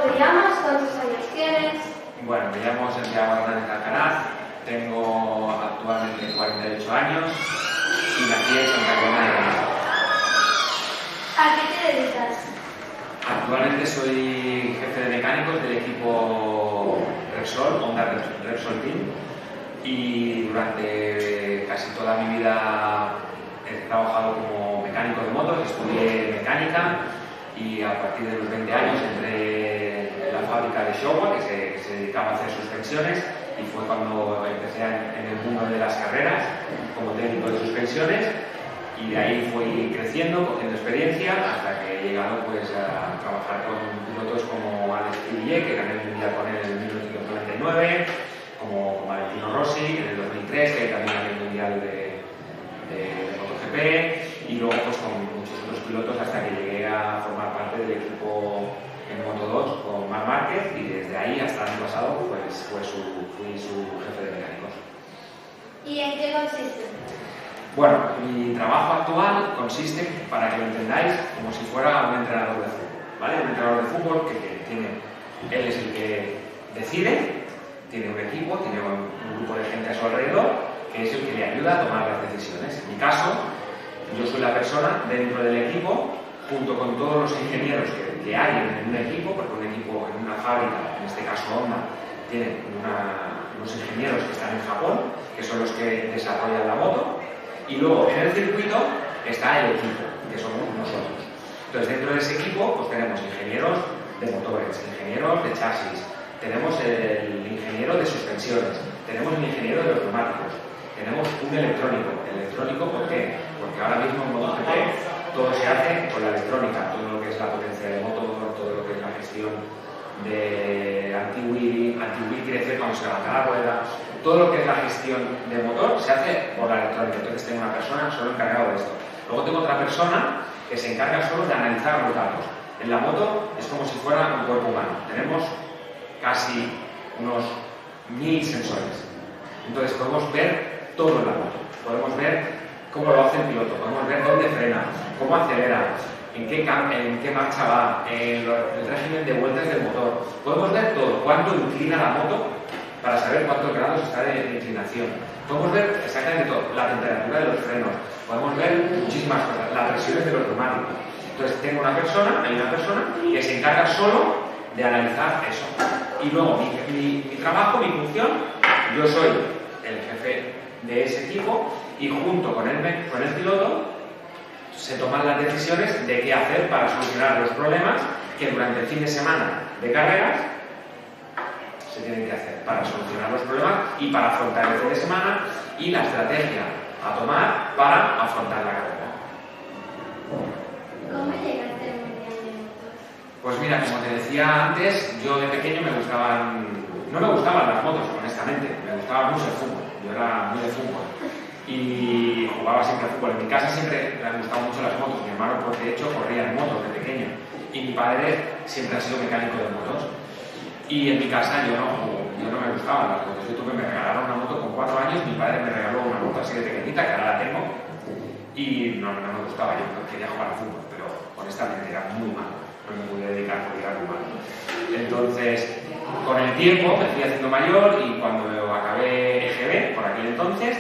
te llamas? ¿Cuántos años tienes? Bueno, me llamo Santiago Hernández Alcaraz, tengo actualmente 48 años y nací en Santa Coloma de Gramenet. ¿A qué te dedicas? Actualmente soy jefe de mecánicos del equipo Repsol, Honda Repsol Team, y durante casi toda mi vida he trabajado como mecánico de motos, estudié mecánica y a partir de los 20 años entré en la fábrica de Showa, que se dedicaba a hacer suspensiones, y fue cuando empecé en el mundo de las carreras como técnico de suspensiones, y de ahí fui creciendo, cogiendo experiencia, hasta que he llegado pues, a trabajar con pilotos como Alex Cribillé, que gané el mundial con él en 1999, como Valentino Rossi en el 2003, que también gané el mundial de MotoGP, y luego pues, con muchos otros pilotos hasta que llegué a formar parte del equipo en Moto2 con Marc Márquez, y desde ahí hasta el año pasado pues, fui su jefe de mecánicos. ¿Y en qué consiste? Bueno, mi trabajo actual consiste, para que lo entendáis, como si fuera un entrenador de fútbol, ¿vale? Un entrenador de fútbol él es el que decide, tiene un equipo, tiene un grupo de gente a su alrededor, que es el que le ayuda a tomar las decisiones. En mi caso, yo soy la persona dentro del equipo, junto con todos los ingenieros que hay en un equipo, porque un equipo en una fábrica, en este caso Honda, tiene unos ingenieros que están en Japón, que son los que desarrollan la moto. Y luego en el circuito está el equipo, que somos nosotros. Entonces dentro de ese equipo pues tenemos ingenieros de motores, ingenieros de chasis, tenemos el ingeniero de suspensiones, tenemos el ingeniero de los neumáticos, tenemos un electrónico. ¿Electrónico por qué? Porque ahora mismo en MotoGP todo se hace con la electrónica, todo lo que es la potencia de motor, todo lo que es la gestión de anti-wheel quiere decir cuando se levanta la rueda, todo lo que es la gestión de motor se hace por la electrónica. Entonces tengo una persona solo encargada de esto. Luego tengo otra persona que se encarga solo de analizar los datos. En la moto es como si fuera un cuerpo humano. Tenemos casi unos 1000 sensores. Entonces podemos ver todo en la moto. Podemos ver cómo lo hace el piloto, podemos ver dónde frena, cómo acelera, en qué marcha va, el régimen de vueltas del motor. Podemos ver todo, cuánto inclina la moto para saber cuántos grados está de inclinación. Podemos ver exactamente todo, la temperatura de los frenos, podemos ver muchísimas cosas, las presiones de los neumáticos. Entonces hay una persona que se encarga solo de analizar eso. Y luego mi trabajo, mi función, yo soy el jefe de ese equipo y junto con el piloto se toman las decisiones de qué hacer para solucionar los problemas que durante el fin de semana de carreras se tienen que hacer para solucionar los problemas y para afrontar el fin de semana y la estrategia a tomar para afrontar la carrera. ¿Cómo llegaste al mundial de motos? Pues mira, como te decía antes, yo de pequeño no me gustaban las motos, honestamente, me gustaba mucho el fútbol, yo era muy de fútbol y jugaba siempre al fútbol. En mi casa siempre me han gustado mucho las motos, mi hermano pues, de hecho corría en motos de pequeño y mi padre siempre ha sido mecánico de motos. Y en mi casa yo no me gustaban las motos. Yo me regalaron una moto con 4 años, mi padre me regaló una moto así de pequeñita, que ahora la tengo, y no me gustaba, yo quería jugar al fútbol, pero honestamente era muy malo, no me podía dedicar porque era muy malo. Entonces, con el tiempo me fui haciendo mayor y cuando acabé EGB, por aquel entonces,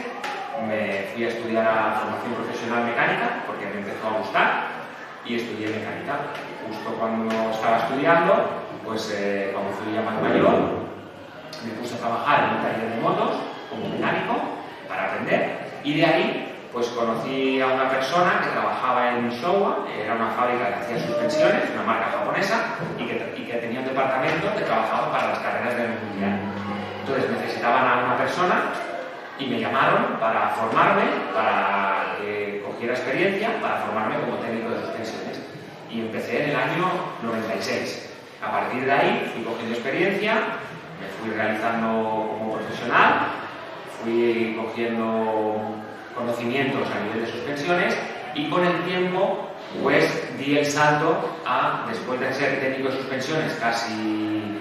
me fui a estudiar a formación profesional mecánica, porque me empezó a gustar, y estudié mecánica. Justo cuando estaba estudiando, pues cuando fui ya más mayor, me puse a trabajar en un taller de motos como mecánico para aprender, y de ahí pues conocí a una persona que trabajaba en Showa, era una fábrica que hacía suspensiones, una marca japonesa, y que tenía un departamento que trabajaba para las carreras del mundial. Entonces necesitaban a una persona y me llamaron para formarme, para que cogiera experiencia, para formarme como técnico de suspensiones. Y empecé en el año 96. A partir de ahí fui cogiendo experiencia, me fui realizando como profesional, fui cogiendo conocimientos a nivel de suspensiones y con el tiempo pues di el salto a, después de ser técnico de suspensiones casi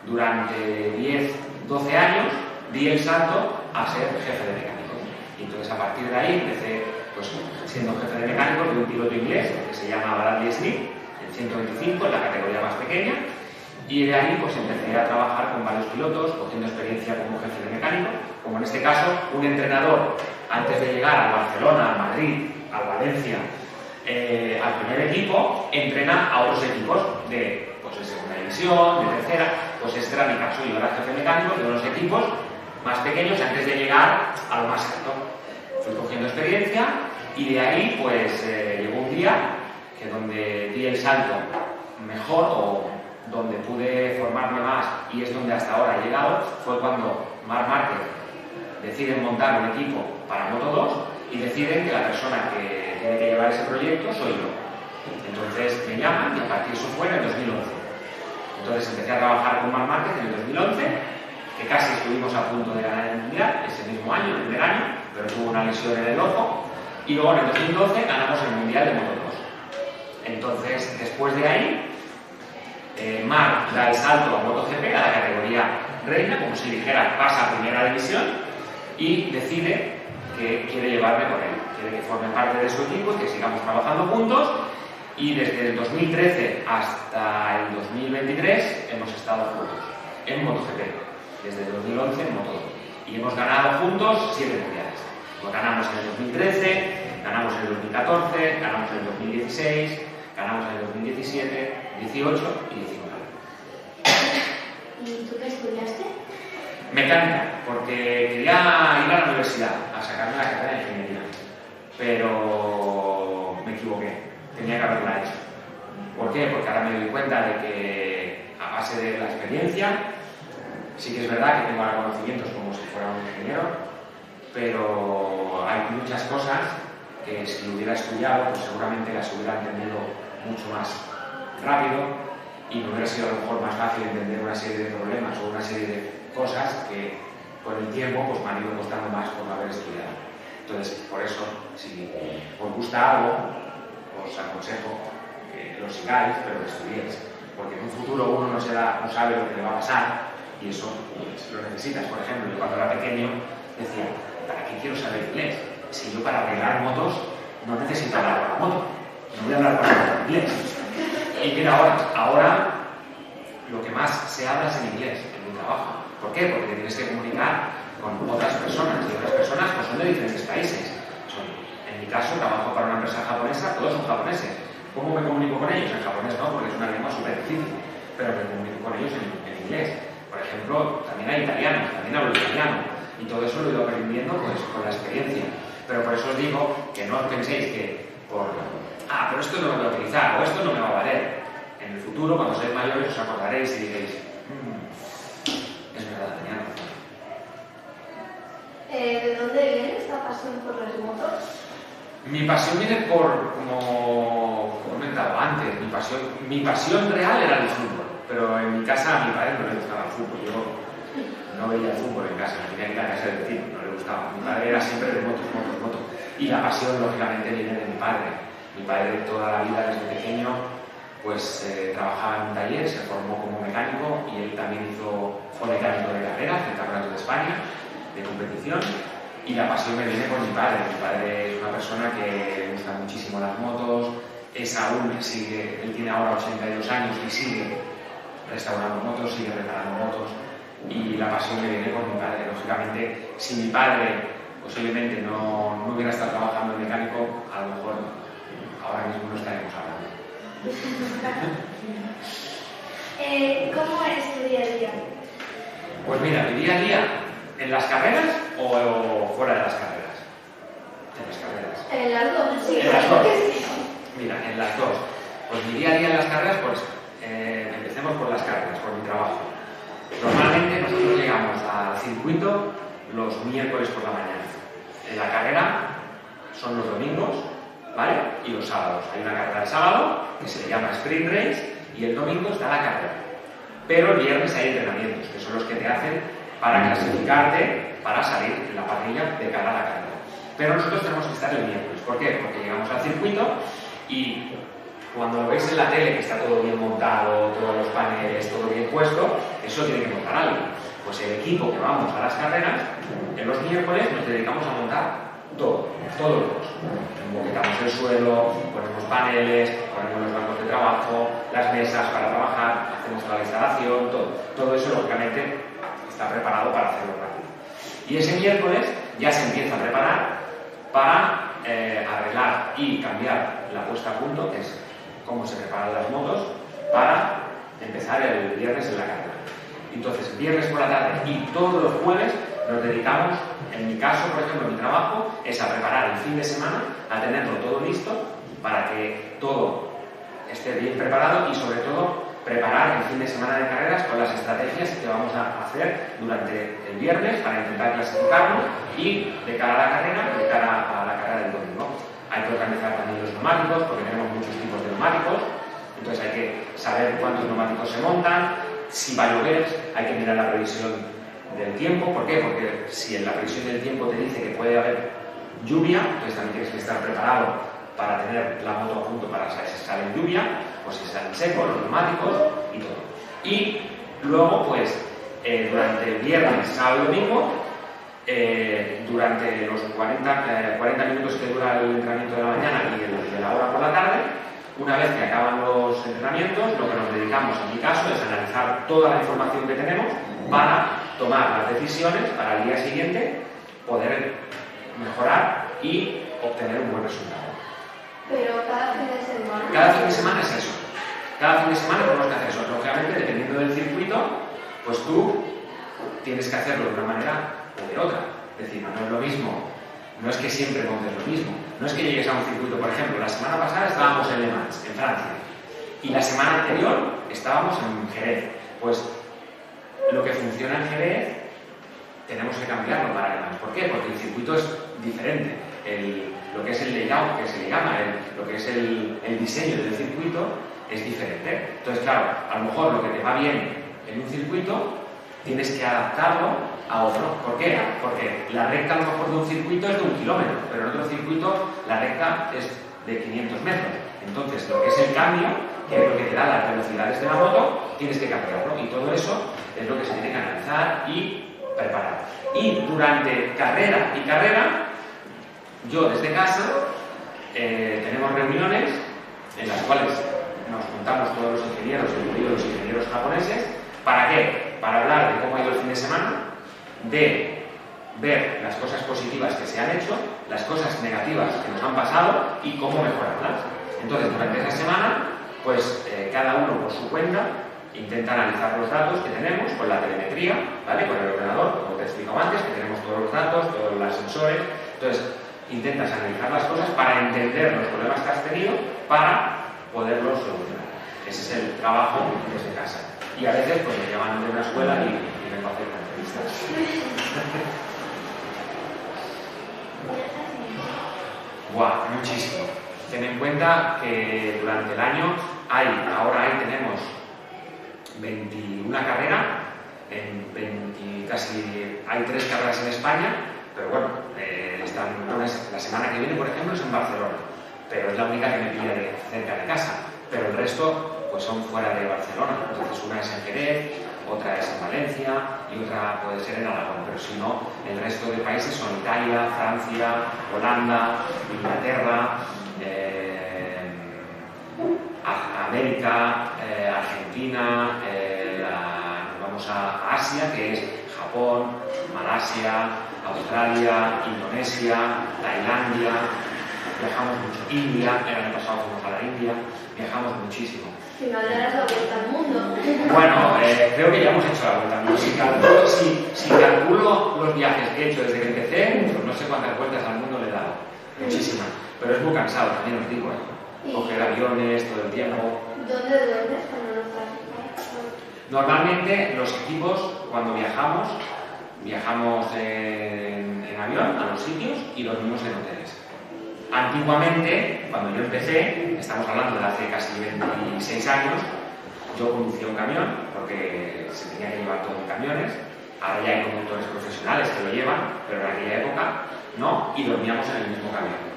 durante 10-12 años, di el salto a ser jefe de mecánicos. Y entonces a partir de ahí empecé pues, siendo jefe de mecánicos de un piloto inglés que se llama Bradley Smith, en 125, en la categoría más pequeña, Y de ahí pues empecé a trabajar con varios pilotos, cogiendo experiencia como jefe de mecánico, como en este caso un entrenador, antes de llegar al Barcelona, al Madrid, al Valencia, al primer equipo, entrena a otros equipos de, pues, de segunda división, de tercera. Pues este era mi caso, yo era jefe mecánico de unos equipos más pequeños antes de llegar a lo más alto. Fui cogiendo experiencia y de ahí pues llegó un día que donde di el salto mejor o donde pude formarme más, y es donde hasta ahora he llegado, fue cuando Marc Márquez decide montar un equipo para Moto2 y deciden que la persona que tiene que llevar ese proyecto soy yo. Entonces me llaman y a partir de eso fue en el 2011. Entonces empecé a trabajar con Marc Márquez en el 2011, que casi estuvimos a punto de ganar el Mundial, ese mismo año, el primer año, pero tuvo una lesión en el ojo, y luego en el 2012 ganamos el Mundial de Moto2. Entonces, después de ahí, Marc da el salto a MotoGP, a la categoría reina, como si dijera, pasa a primera división, y decide que quiere llevarme con él, quiere que forme parte de su equipo y que sigamos trabajando juntos. Y desde el 2013 hasta el 2023 hemos estado juntos en MotoGP, desde el 2011 en Moto2. Y hemos ganado juntos 7 mundiales. Lo ganamos en el 2013, ganamos en el 2014, ganamos en el 2016, ganamos en el 2017, 18 y 19. ¿Y tú qué estudiaste? Mecánica, porque quería ir a la universidad a sacarme la carrera de ingeniería, pero me equivoqué, tenía que haberla hecho. ¿Por qué? Porque ahora me doy cuenta de que a base de la experiencia, sí que es verdad que tengo ahora conocimientos como si fuera un ingeniero, pero hay muchas cosas que si lo hubiera estudiado, pues seguramente las hubiera entendido mucho más rápido y me hubiera sido a lo mejor más fácil entender una serie de problemas o una serie de cosas que con el tiempo pues, me han ido costando más por no haber estudiado. Entonces, por eso, si os gusta algo, os aconsejo que lo sigáis, pero que estudiéis, porque en un futuro uno no sabe lo que le va a pasar y eso pues, lo necesitas. Por ejemplo, yo cuando era pequeño decía, ¿para qué quiero saber inglés? Si yo para arreglar motos no necesito hablar con la moto, no voy a hablar con la moto en inglés. Y mira, ahora lo que más se habla es en inglés, en mi trabajo. ¿Por qué? Porque tienes que comunicar con otras personas, y otras personas pues, son de diferentes países. En mi caso, trabajo para una empresa japonesa, todos son japoneses. ¿Cómo me comunico con ellos? En japonés no, porque es una lengua súper difícil, pero me comunico con ellos en inglés. Por ejemplo, también hay italianos, también hablo italiano, y todo eso lo he ido aprendiendo pues, con la experiencia. Pero por eso os digo que no os penséis que pero esto no lo voy a utilizar, o esto no me va a valer. En el futuro, cuando seáis mayores, os acordaréis y diréis, es verdad, tenía razón. ¿De dónde viene esta pasión por las motos? Mi pasión viene como he comentado antes, mi pasión real era el fútbol, pero en mi casa a mi padre no le gustaba el fútbol. Yo no veía el fútbol en casa, no tenía que ir a casa del vecino, no le gustaba. Mi padre era siempre de motos. Y la pasión, lógicamente, viene de mi padre. Mi padre toda la vida desde pequeño pues trabajaba en un taller, se formó como mecánico y él también fue mecánico de carreras, del Campeonato de España, de competición, y la pasión me viene por mi padre. Mi padre es una persona que le gusta muchísimo las motos, él tiene ahora 82 años y sigue restaurando motos, sigue reparando motos, y la pasión me viene por mi padre. Lógicamente, si mi padre posiblemente no hubiera estado trabajando en mecánico, a lo mejor ahora mismo no estaremos hablando. ¿Cómo es tu día a día? Pues mira, mi día a día, ¿en las carreras o fuera de las carreras? En las carreras. En las dos, sí. En las dos. Sí. Mira, en las dos. Pues mi día a día en las carreras, pues empecemos por las carreras, por mi trabajo. Normalmente nosotros llegamos al circuito los miércoles por la mañana. En la carrera son los domingos, ¿vale? Y los sábados. Hay una carrera el sábado que se le llama Sprint Race y el domingo está la carrera. Pero el viernes hay entrenamientos, que son los que te hacen para clasificarte, para salir en la parrilla de cara a la carrera. Pero nosotros tenemos que estar el miércoles. ¿Por qué? Porque llegamos al circuito y cuando lo veis en la tele, que está todo bien montado, todos los paneles, todo bien puesto, eso tiene que montar alguien. Pues el equipo que vamos a las carreras, en los miércoles nos dedicamos a montar Todo lo demás. Moquetamos el suelo, ponemos paneles, ponemos los bancos de trabajo, las mesas para trabajar, hacemos toda la instalación, todo eso lógicamente está preparado para hacerlo rápido. Y ese miércoles ya se empieza a preparar para arreglar y cambiar la puesta a punto, que es cómo se preparan las motos, para empezar el viernes en la carrera. Entonces, viernes por la tarde y todos los jueves nos dedicamos, en mi caso, por ejemplo, mi trabajo es a preparar el fin de semana, a tenerlo todo listo para que todo esté bien preparado y sobre todo preparar el fin de semana de carreras con las estrategias que vamos a hacer durante el viernes para intentar clasificarnos y de cara a la carrera y de cara a la carrera del domingo. Hay que organizar también los neumáticos porque tenemos muchos tipos de neumáticos, entonces hay que saber cuántos neumáticos se montan, si va a llover, hay que mirar la previsión del tiempo. ¿Por qué? Porque si en la previsión del tiempo te dice que puede haber lluvia, entonces también tienes que estar preparado para tener la moto a punto para saber si sale en lluvia o si sale en seco, los neumáticos y todo. Y luego, pues, durante el viernes, sábado y domingo, durante los 40 minutos que dura el entrenamiento de la mañana y el de la hora por la tarde, una vez que acaban los entrenamientos, lo que nos dedicamos en mi caso es analizar toda la información que tenemos para tomar las decisiones para el día siguiente poder mejorar y obtener un buen resultado. Pero cada fin de semana... Cada fin de semana es eso. Cada fin de semana tenemos que hacer eso. Lógicamente, dependiendo del circuito, pues tú tienes que hacerlo de una manera o de otra. Es decir, no es lo mismo, no es que siempre montes lo mismo. No es que llegues a un circuito, por ejemplo, la semana pasada estábamos en Le Mans, en Francia, y la semana anterior estábamos en Jerez. Pues lo que funciona en Jerez tenemos que cambiarlo para Le Mans. ¿Por qué? Porque el circuito es diferente. Lo que es el layout, que se le llama, lo que es el diseño del circuito, es diferente. Entonces, claro, a lo mejor lo que te va bien en un circuito, tienes que adaptarlo a otro. ¿Por qué? Porque la recta a lo mejor de un circuito es de 1 kilómetro, pero en otro circuito la recta es de 500 metros. Entonces, lo que es el cambio, que es lo que te da las velocidades de la moto, tienes que cambiarlo. Y todo eso es lo que se tiene que analizar y preparar. Y durante carrera y carrera, yo desde casa tenemos reuniones en las cuales nos juntamos todos los ingenieros, incluidos los ingenieros japoneses. ¿Para qué? Para hablar de cómo ha ido el fin de semana, de ver las cosas positivas que se han hecho, las cosas negativas que nos han pasado y cómo mejorarlas. Entonces, durante esa semana, pues cada uno por su cuenta intenta analizar los datos que tenemos con la telemetría, ¿vale? Con el ordenador, como te he explicado antes, que tenemos todos los datos, todos los sensores. Entonces, intentas analizar las cosas para entender los problemas que has tenido para poderlos solucionar. Ese es el trabajo desde casa. Y a veces pues me llaman de una escuela y vengo a hacer una entrevista. Buah, muchísimo. Ten en cuenta que durante el año ahora tenemos 21 carreras, casi hay 3 carreras en España, pero bueno, la semana que viene, por ejemplo, es en Barcelona, pero es la única que me pilla cerca de casa, pero el resto pues son fuera de Barcelona. Entonces una es en Jerez, otra es en Valencia y otra puede ser en Aragón, pero si no, el resto de países son Italia, Francia, Holanda, Inglaterra, América, Argentina, vamos a Asia, que es Japón, Malasia, Australia, Indonesia, Tailandia, viajamos mucho. India, el año pasado fuimos a la India, viajamos muchísimo. Si no le das la vuelta al mundo. Bueno, creo que ya hemos hecho la vuelta al mundo. Si calculo los viajes que he hecho desde que empecé, pues no sé cuántas vueltas al mundo le he dado. Muchísimas. Pero es muy cansado, también os digo. Coger aviones todo el tiempo. ¿Dónde duermes cuando no estás? Normalmente los equipos, cuando viajamos en avión a los sitios y dormimos en hoteles. Antiguamente, cuando yo empecé, estamos hablando de hace casi 26 años, yo conducía un camión, porque se tenía que llevar todo en camiones. Ahora ya hay conductores profesionales que lo llevan, pero en aquella época no, y dormíamos en el mismo camión.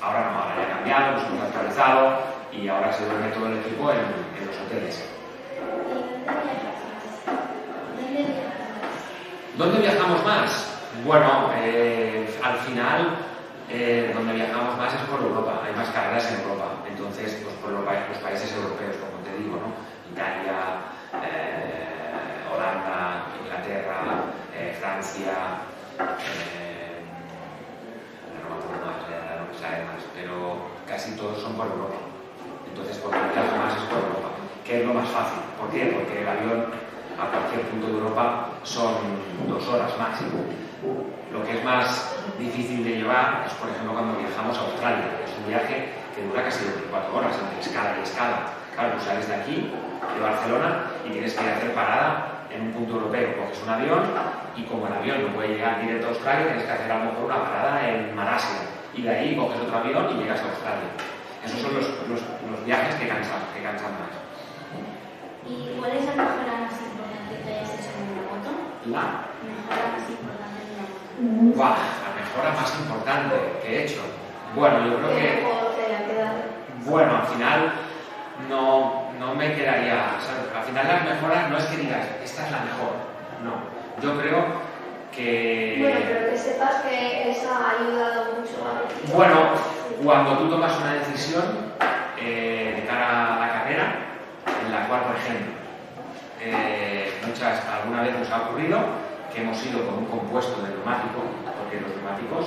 Ahora no, ahora ya ha cambiado, nos hemos actualizado y ahora se duerme todo el equipo en los hoteles. ¿Dónde viajas más? ¿Dónde viajamos más? Bueno, al final, donde viajamos más es por Europa, hay más carreras en Europa, entonces pues por los países europeos, como te digo, ¿no? Italia, Holanda, Inglaterra, Francia, no me acuerdo más, no me sale más, pero casi todos son por Europa. Entonces, por lo que viajo más es por Europa, que es lo más fácil. ¿Por qué? Porque el avión a cualquier punto de Europa son 2 horas máximo. Lo que es más difícil de llevar es, por ejemplo, cuando viajamos a Australia. Es un viaje que dura casi 24 horas entre escala y escala. Claro, tú sales de aquí, de Barcelona, y tienes que ir a hacer parada en un punto europeo. Coges un avión y como el avión no puede llegar directo a Australia, tienes que hacer a lo mejor una parada en Malasia. Y de ahí coges otro avión y llegas a Australia. Esos son los viajes que cansan más. ¿Y cuál es la mejora más importante que hayas hecho en una moto? La Mejora más importante en una moto. ¡Buah! La mejora más importante que he hecho. Bueno, yo creo que... Bueno, al final no me quedaría... O sea, al final las mejoras no es que digas, esta es la mejor. No. Yo creo que... Bueno, pero que sepas que eso ha ayudado mucho a... Bueno, cuando tú tomas una decisión de cara a la carrera, en la cual, por ejemplo, alguna vez nos ha ocurrido que hemos ido con un compuesto de neumático, porque los neumáticos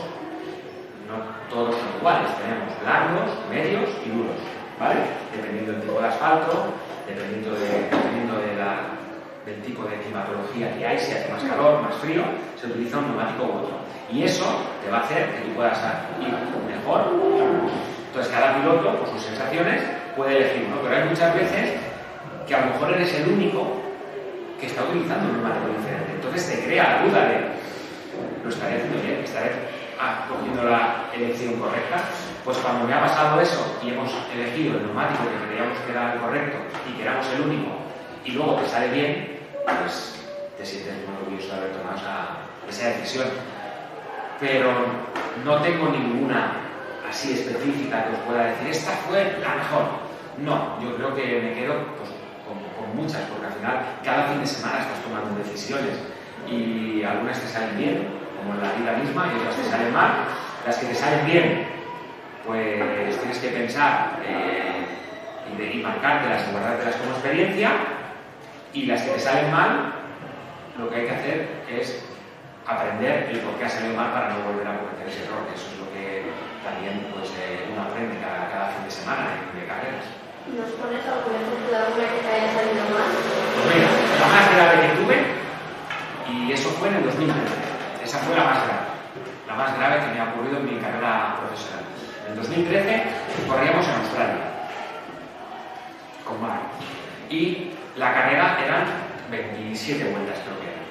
no todos son iguales, tenemos largos, medios y duros, ¿vale? Dependiendo del tipo de asfalto, dependiendo del tipo de climatología que hay, si hace más calor, más frío, se utiliza un neumático u otro. Y eso te va a hacer que tú puedas ir mejor. Entonces, cada piloto, por sus sensaciones, puede elegir uno, pero hay muchas veces que a lo mejor eres el único que está utilizando un neumático diferente. Entonces te crea la duda de, ¿lo estaré haciendo bien? ¿Estaré cogiendo la elección correcta? Pues cuando me ha pasado eso y hemos elegido el neumático que creíamos que era el correcto y que éramos el único, y luego te sale bien, pues te sientes muy orgulloso de haber tomado esa decisión. Pero no tengo ninguna así específica que os pueda decir, esta fue la mejor. No, yo creo que me quedo pues, con muchas, porque al final cada fin de semana estás tomando decisiones y algunas te salen bien, como en la vida misma, y otras te salen mal. Las que te salen bien, pues tienes que pensar y marcártelas y guardártelas como experiencia, y las que te salen mal, lo que hay que hacer es aprender el por qué ha salido mal para no volver a cometer ese error, que eso es lo que también pues, uno aprende cada fin de semana de carreras. ¿Nos pones algún ejemplo de alguna que te haya salido mal? Pues mira, la más grave que tuve, y eso fue en el 2013, esa fue la más grave que me ha ocurrido en mi carrera profesional. En el 2013 corríamos en Australia, con Mar, y la carrera eran 27 vueltas creo que eran.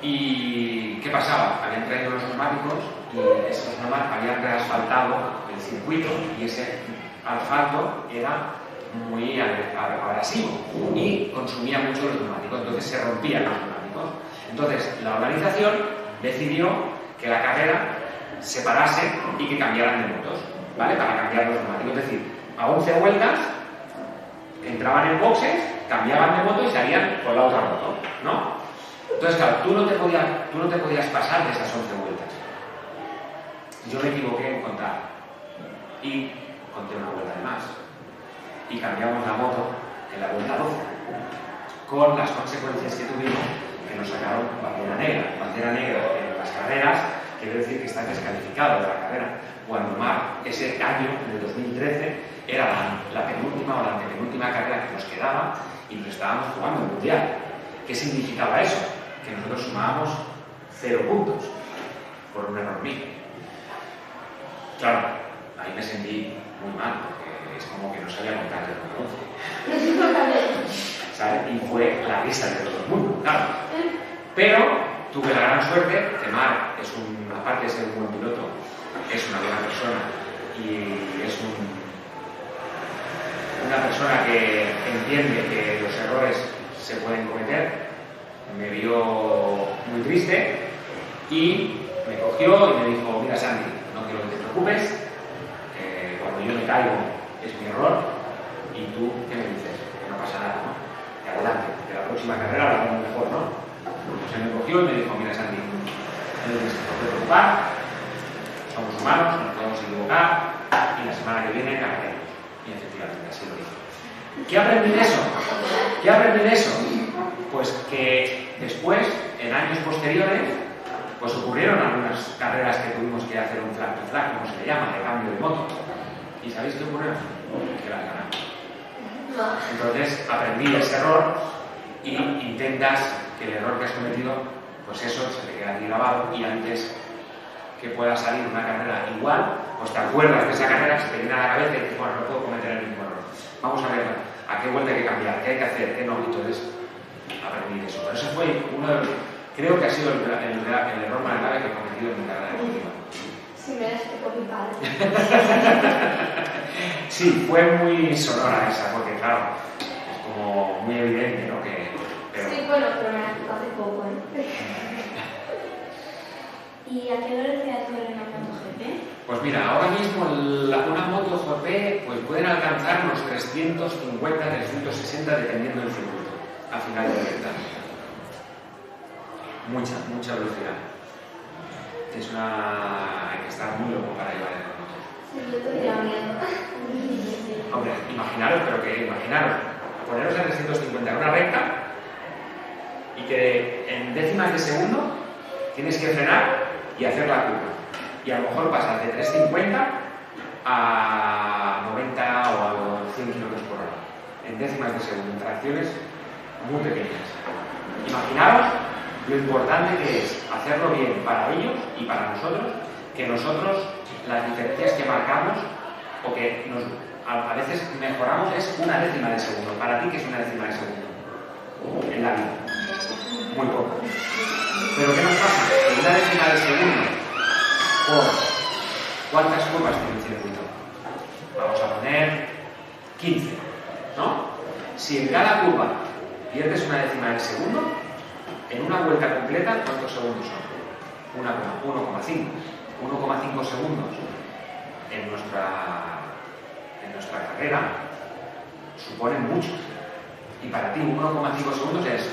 ¿Y qué pasaba? Habían traído los neumáticos y esos neumáticos habían reasfaltado el circuito y ese asfalto era muy abrasivo y consumía mucho los neumáticos, entonces se rompían los neumáticos. Entonces la organización decidió que la carrera se parase y que cambiaran de motos, ¿vale? Para cambiar los neumáticos, es decir, a 11 vueltas entraban en boxes, cambiaban de moto y salían con la otra moto, ¿no? Entonces, claro, tú no te podías pasar de esas 11 vueltas. Yo me equivoqué en contar y conté una vuelta de más. Y cambiamos la moto en la vuelta 12, con las consecuencias que tuvimos, que nos sacaron bandera negra. Bandera negra en las carreras quiere decir que estás descalificado de la carrera. Cuando Mar, ese año, en el 2013, era la penúltima o la antepenúltima carrera que nos quedaba y nos estábamos jugando el mundial. ¿Qué significaba eso? Que nosotros sumábamos 0 puntos por un error mío. Claro, ahí me sentí muy mal, porque es como que no sabía contar el número 11. ¿Sabes? Y fue la risa de todo el mundo, claro. Pero tuve la gran suerte que Mar es aparte de ser un buen piloto, es una buena persona y es una persona que entiende que los errores se pueden cometer. Me vio muy triste y me cogió y me dijo, mira Santi, no quiero que te preocupes, cuando yo me caigo es mi error y tú, ¿qué me dices? Que no pasa nada, ¿no? Que adelante, que la próxima carrera la hagamos mejor, ¿no? Pues me cogió y me dijo, mira Santi, no tienes que preocupar, somos humanos, nos podemos equivocar y la semana que viene cambiaremos. Y efectivamente, así lo hizo. ¿Qué aprendí de eso? ¿Qué aprendí de eso? Pues que después, en años posteriores, pues ocurrieron algunas carreras que tuvimos que hacer un flag to flag, como se le llama, de cambio de moto. ¿Y sabéis qué ocurrió? Que las ganamos. Entonces aprendí ese error y intentas que el error que has cometido, pues eso se te queda aquí grabado y antes que pueda salir una carrera igual, pues te acuerdas de esa carrera, se te viene a la cabeza y dices, bueno, no puedo cometer el mismo error. Vamos a ver a qué vuelta hay que cambiar, qué hay que hacer, qué no. Y entonces aprendí eso. Pero ese fue uno de los, creo que ha sido el error más grave que he cometido en mi carrera deportiva. Sí, me la explicó mi padre. Sí, fue muy sonora esa, porque claro, es como muy evidente, ¿no? Pero... Sí, bueno, pero me la explicó hace poco, ¿eh? ¿Y a qué velocidad corre una MotoGP? Pues mira, ahora mismo una MotoGP pues pueden alcanzar unos 350, 360 dependiendo del circuito, a final de recta. Mucha velocidad. Hay que estar muy loco para llevar el motor. Sí, yo tendría miedo. Hombre, imaginaros, poneros a 350 en una recta y que en décimas de segundo tienes que frenar y hacer la curva. Y a lo mejor pasas de 350 a 90 o a 100 km por hora. En décimas de segundo, en fracciones muy pequeñas. Imaginaros lo importante que es hacerlo bien para ellos y para nosotros, que nosotros las diferencias que marcamos o que a veces mejoramos es una décima de segundo. Para ti, ¿qué es una décima de segundo? En la vida. Muy poco. Pero ¿qué nos pasa? Que una décima de segundo por ¿cuántas curvas tiene un circuito? Vamos a poner 15, ¿no? Si en cada curva pierdes una décima de segundo, en una vuelta completa, ¿cuántos segundos son? 1,5. 1,5 segundos en nuestra carrera suponen mucho. Y para ti 1,5 segundos es...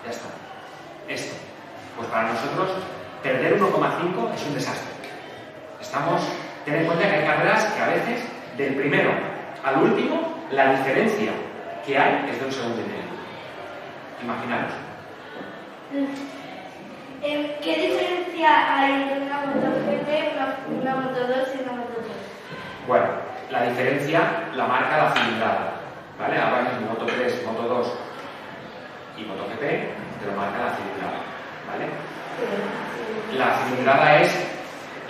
ya está. Esto. Pues para nosotros, perder 1,5 es un desastre. Ten en cuenta que hay carreras que a veces, del primero al último, la diferencia que hay es de 1,5 segundos. Imaginaros. ¿Qué diferencia hay entre una MotoGP, una Moto2 y una Moto3? Bueno, la diferencia la marca la cilindrada, ¿vale? Ahora mismo Moto3, Moto2 y MotoGP te lo marca la cilindrada, ¿vale? La cilindrada es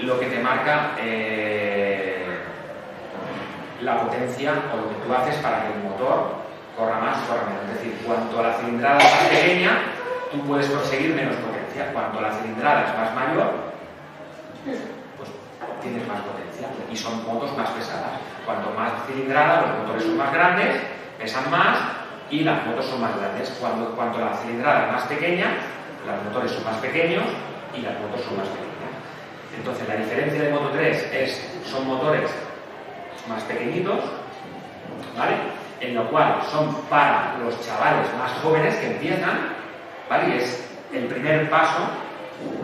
lo que te marca la potencia o lo que tú haces para que el motor corra más o corra menos. Es decir, cuanto la cilindrada es más pequeña, tú puedes conseguir menos potencia. Cuanto la cilindrada es más mayor, pues tienes más potencia. Y son motos más pesadas. Cuanto más cilindrada, los motores son más grandes, pesan más y las motos son más grandes. Cuanto la cilindrada es más pequeña, los motores son más pequeños y las motos son más pequeñas. Entonces, la diferencia de Moto3 son motores más pequeñitos, ¿vale? En lo cual son para los chavales más jóvenes que empiezan, ¿vale? Y es el primer paso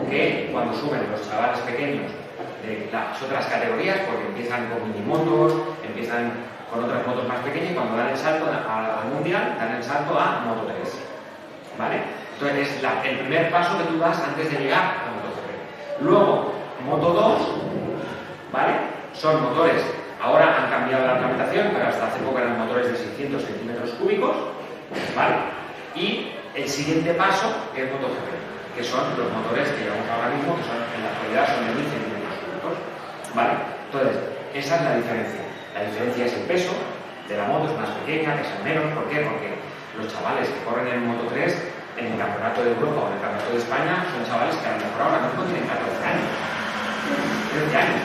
que cuando suben los chavales pequeños de las otras categorías, porque empiezan con minimotos, empiezan con otras motos más pequeñas y cuando dan el salto al mundial, dan el salto a Moto3, ¿vale? Entonces es el primer paso que tú das antes de llegar a MotoGP. Luego, Moto2, ¿vale? Son motores, ahora han cambiado la reglamentación, pero hasta hace poco eran motores de 600 centímetros cúbicos, ¿vale? Y el siguiente paso es MotoGP, que son los motores que llevamos ahora mismo, que son en la actualidad son de 1000 centímetros cúbicos, ¿vale? Entonces, esa es la diferencia. La diferencia es el peso de la moto, es más pequeña, pesa menos. ¿Por qué? Porque los chavales que corren en Moto3 en el Campeonato de Europa o en el Campeonato de España son chavales que a lo mejor ahora mismo tienen 14 años, 13 años.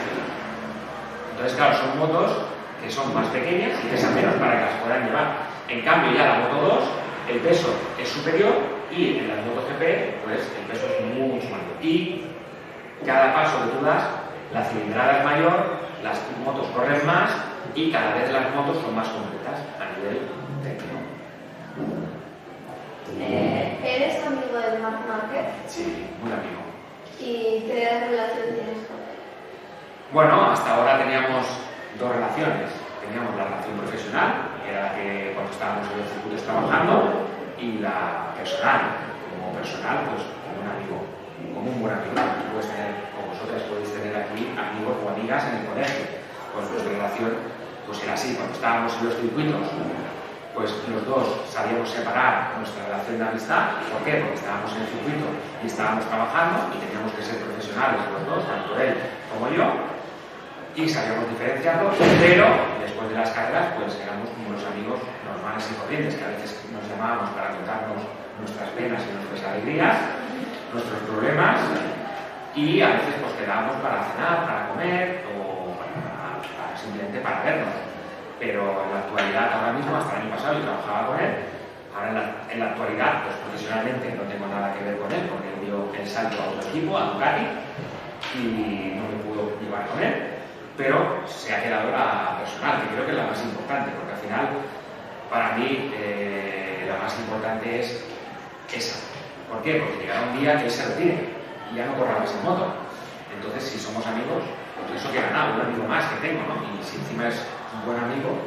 Entonces, claro, son motos que son más pequeñas y pesan menos para que las puedan llevar. En cambio, ya la Moto2, el peso es superior y en la MotoGP, pues el peso es mucho mayor. Y cada paso que tú das, la cilindrada es mayor, las motos corren más y cada vez las motos son más completas a nivel técnico. ¿Eres amigo de Marc Márquez? Sí, muy amigo. ¿Y qué relación tienes con él? Bueno, hasta ahora teníamos dos relaciones. Teníamos la relación profesional, que era la que cuando estábamos en los circuitos trabajando, y la personal. Como personal, pues como un amigo, como un buen amigo. Tú puedes tener, como vosotras podéis tener aquí, amigos o amigas en el colegio. Pues nuestra relación pues era así. Cuando estábamos en los circuitos, pues los dos sabíamos separar nuestra relación de amistad. ¿Por qué? Porque estábamos en el circuito y estábamos trabajando y teníamos que ser profesionales los dos, tanto él como yo, y sabíamos diferenciarlos, pero después de las carreras pues éramos como los amigos normales y corrientes, que a veces nos llamábamos para contarnos nuestras penas y nuestras alegrías, nuestros problemas, y a veces pues quedábamos para cenar, para comer o simplemente para vernos. Pero en la actualidad, ahora mismo, hasta el año pasado yo trabajaba con él. Ahora en la actualidad, pues profesionalmente no tengo nada que ver con él, porque él dio el salto a otro equipo, a Ducati, y no me pudo llevar con él. Pero se ha quedado la personal, que creo que es la más importante, porque al final, para mí, la más importante es esa. ¿Por qué? Porque llegará un día que él se retire y ya no corra más en moto. Entonces, si somos amigos, pues eso queda nada, un amigo más que tengo, ¿no? Y si encima es un buen amigo,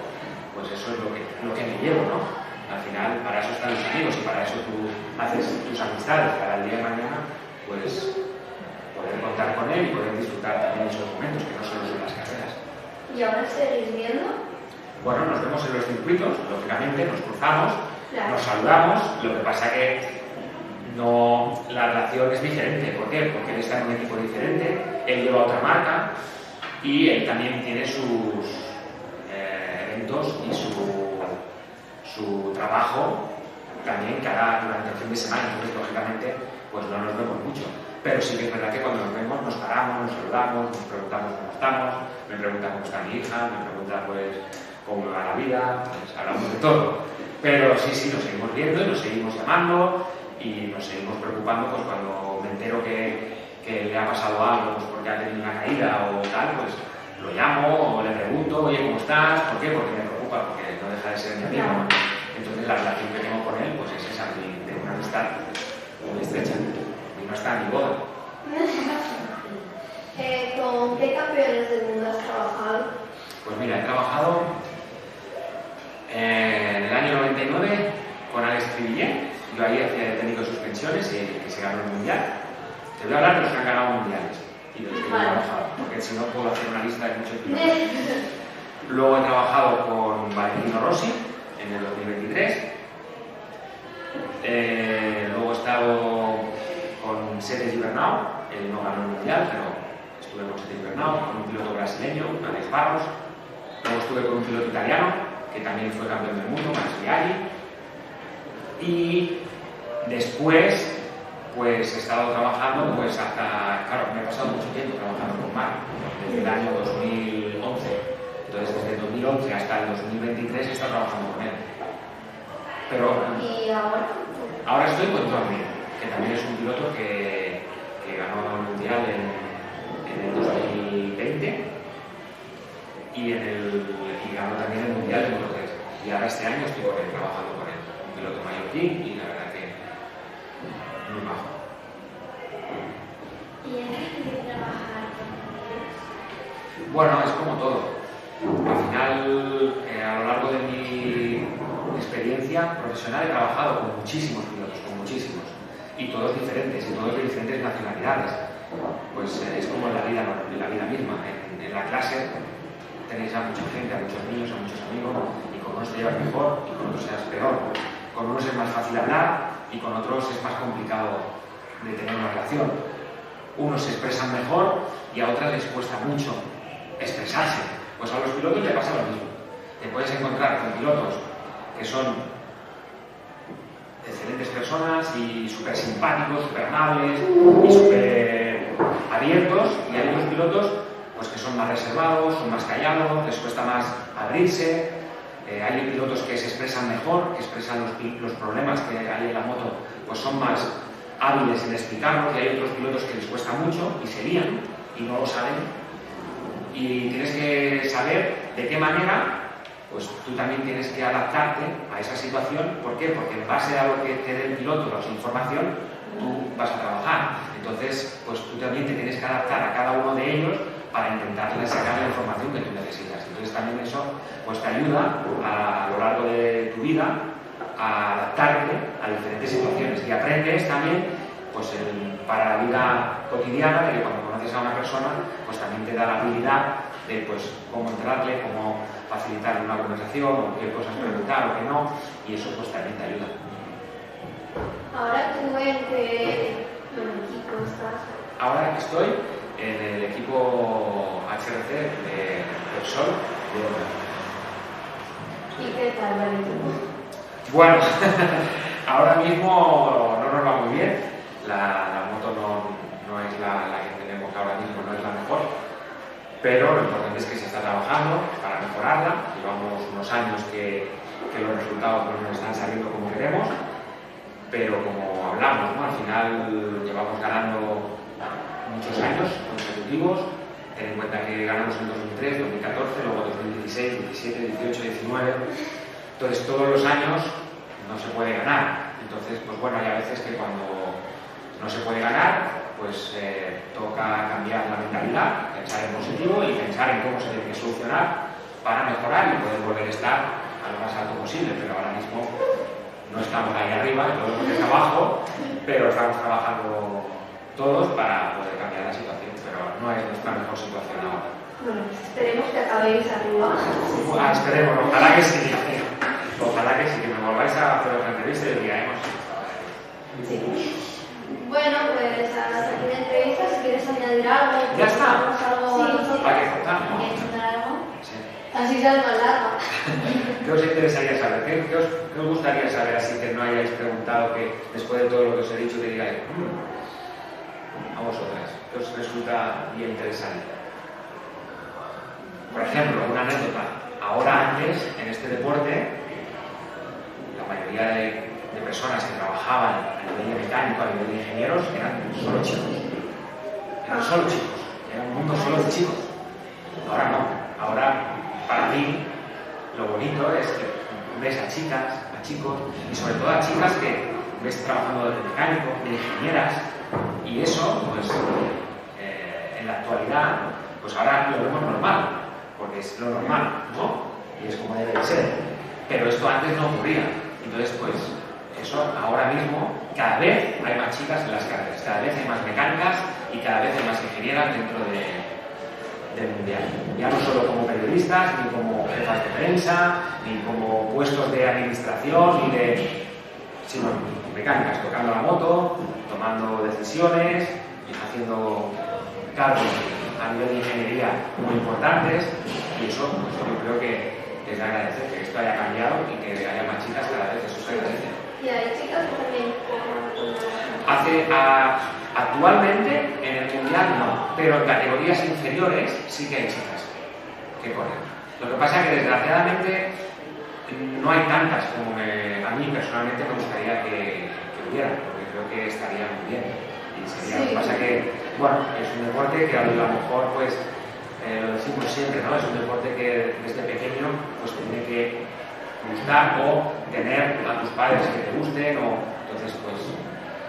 pues eso es lo que me llevo, ¿no? Al final, para eso están los amigos y para eso tú haces tus amistades, para el día de mañana, pues poder contar con él y poder disfrutar también de esos momentos, que no solo son las carreras. ¿Y ahora seguís viendo? Bueno, nos vemos en los circuitos, lógicamente, nos cruzamos, Claro. nos saludamos, lo que pasa que no, la relación es diferente. ¿Por qué? Porque él está en un equipo diferente, él lleva otra marca y él también tiene sus eventos y su trabajo también que hará durante el fin de semana. Entonces, lógicamente, pues no nos vemos mucho. Pero sí que es verdad que cuando nos vemos nos paramos, nos saludamos, nos preguntamos cómo estamos, me pregunta cómo está mi hija, me pregunta pues cómo me va la vida, pues hablamos de todo. Pero sí, nos seguimos viendo y nos seguimos llamando y nos seguimos preocupando pues cuando me entero que le ha pasado algo pues porque ha tenido una caída o tal, pues lo llamo o le pregunto, oye, ¿cómo estás? ¿Por qué? Porque me preocupa, porque no deja de ser mi amigo. Entonces la relación que tengo con él pues es esa, de una amistad muy estrecha. Y no está en mi boda. ¿Con qué campeones del mundo has trabajado? Pues mira, he trabajado en el año 99 con Alex Trivillet. Yo ahí hacía técnico de suspensiones y que se ganó el mundial. Te voy a hablar de los que han ganado mundiales y de los que he trabajado, porque si no puedo hacer una lista de muchos pilotos. Luego he trabajado con Valentino Rossi en el 2023. Luego he estado con Sete Gibernau, él no ganó el mundial, pero estuve con Sete Gibernau, con un piloto brasileño, Alex Barros. Luego estuve con un piloto italiano, que también fue campeón del mundo, Max Viaggi. Y después, pues he estado trabajando, pues hasta, claro, me he pasado mucho tiempo trabajando con Marc, desde el año 2011. Entonces, desde el 2011 hasta el 2023 he estado trabajando con él. Pero ¿Y ahora? ahora estoy con Jordi, que también es un piloto que ganó el mundial en el 2020 y ganó también el mundial en Moto 3. Y ahora este año estoy con él, trabajando con él, un piloto mallorquín y la verdad que muy bajo. ¿Y es difícil trabajar con ellos? Bueno, es como todo. Al final, a lo largo de mi experiencia profesional he trabajado con muchísimos pilotos, y todos diferentes, y todos de diferentes nacionalidades. Pues es como en la vida misma. En la clase tenéis a mucha gente, a muchos niños, a muchos amigos, y con unos te llevas mejor y con otros serás peor. Con unos es más fácil hablar y con otros es más complicado de tener una relación. Unos se expresan mejor y a otras les cuesta mucho expresarse. Pues a los pilotos les pasa lo mismo. Te puedes encontrar con pilotos que son excelentes personas y súper simpáticos, súper amables y súper abiertos, y hay otros pilotos pues que son más reservados, son más callados, les cuesta más abrirse. Hay pilotos que se expresan mejor, que expresan los problemas que hay en la moto, pues son más hábiles en explicarlos, y hay otros pilotos que les cuesta mucho y se lían y no lo saben. Y tienes que saber de qué manera pues tú también tienes que adaptarte a esa situación. ¿Por qué? Porque en base a lo que te dé el piloto, la información, tú vas a trabajar. Entonces, pues tú también te tienes que adaptar a cada uno de ellos para intentarle sacar la información que tú necesitas. Entonces también eso pues te ayuda a lo largo de tu vida a adaptarte a diferentes situaciones y aprendes también pues para la vida cotidiana, de que cuando conoces a una persona pues también te da la habilidad de pues cómo entrarle, cómo facilitarle una conversación o qué cosas preguntar o qué no, y eso pues también te ayuda. Ahora tú en qué equipo estás. Ahora estoy en el equipo HRC de Repsol de Onda. ¿Y qué tal va el equipo? Bueno, ahora mismo no nos va muy bien. La moto no es la que tenemos ahora mismo, no es la mejor, pero lo importante es que se está trabajando para mejorarla. Llevamos unos años que los resultados no nos están saliendo como queremos, pero como hablamos, ¿no? Al final llevamos ganando muchos años consecutivos. Ten en cuenta que ganamos en 2003, 2014, luego 2016, 17, 18, 19. Entonces todos los años no se puede ganar. Entonces, pues bueno, hay a veces que cuando no se puede ganar, pues toca cambiar la mentalidad, pensar en positivo y pensar en cómo se tiene que solucionar para mejorar y poder volver a estar a lo más alto posible. Pero ahora mismo no estamos ahí arriba, todo lo que está abajo, pero estamos trabajando todos para poder cambiar la situación, pero no es nuestra mejor situación ahora. Bueno, pues esperemos que acabéis arriba. Esperemos, ojalá que sí. Ojalá que sí, que me volváis a hacer otra entrevista y digáis. Sí. Bueno, pues hasta aquí la entrevista. Si quieres añadir algo, ya está. Algo, Sí. Hay que contar, ¿no? ¿Quieres contar algo? Sí. así sea más larga. ¿Qué os interesaría saber? ¿Qué os gustaría saber así que no hayáis preguntado, que después de todo lo que os he dicho que digáis a vosotras? ¿Qué os resulta bien interesante? Por ejemplo, una anécdota. Ahora antes, en este deporte, la mayoría de personas que trabajaban a nivel de mecánico, a nivel de ingenieros, eran solo chicos. Eran solo chicos. Era un mundo solo de chicos. Ahora no. Ahora, para mí, lo bonito es que ves a chicas, a chicos, y sobre todo a chicas que ves trabajando de mecánico, de ingenieras, y eso, pues, en la actualidad, pues ahora lo vemos normal, porque es lo normal, ¿no? Y es como debe de ser. Pero esto antes no ocurría. Entonces, pues, eso ahora mismo, cada vez hay más chicas en las carreras, cada vez hay más mecánicas y cada vez hay más ingenieras dentro del mundial. Ya no solo como periodistas, ni como jefas de prensa, ni como puestos de administración, sino mecánicas, tocando la moto, tomando decisiones y haciendo cargos a nivel de ingeniería muy importantes, y eso pues, yo creo que es de agradecer que esto haya cambiado y que haya más chicas cada vez, eso se agradece. Y hay chicas que también Actualmente en el mundial no, pero en categorías inferiores sí que hay chicas que corren. Lo que pasa es que desgraciadamente no hay tantas como a mí personalmente me gustaría que hubiera, porque creo que estaría muy bien. Y sería, sí. Lo que pasa que, bueno, es un deporte que a lo mejor pues lo decimos siempre, ¿no? Es un deporte que desde pequeño pues tiene que gustar o tener a tus padres que te gusten, entonces pues,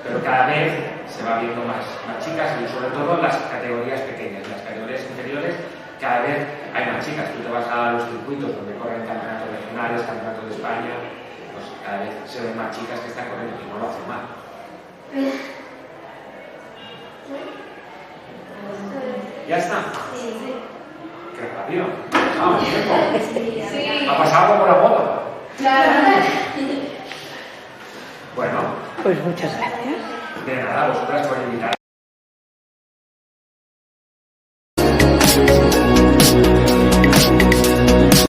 pero cada vez se va viendo más chicas, y sobre todo en las categorías pequeñas, en las categorías inferiores cada vez hay más chicas. Tú te vas a los circuitos donde corren campeonatos regionales, campeonatos de España, pues cada vez se ven más chicas que están corriendo y no lo hacen mal. ¿Ya está? Sí. Qué rápido. Vamos, tiempo. Sí. Ha pasado como la moto. Claro. Bueno, Pues muchas gracias. de nada, vosotras por invitar.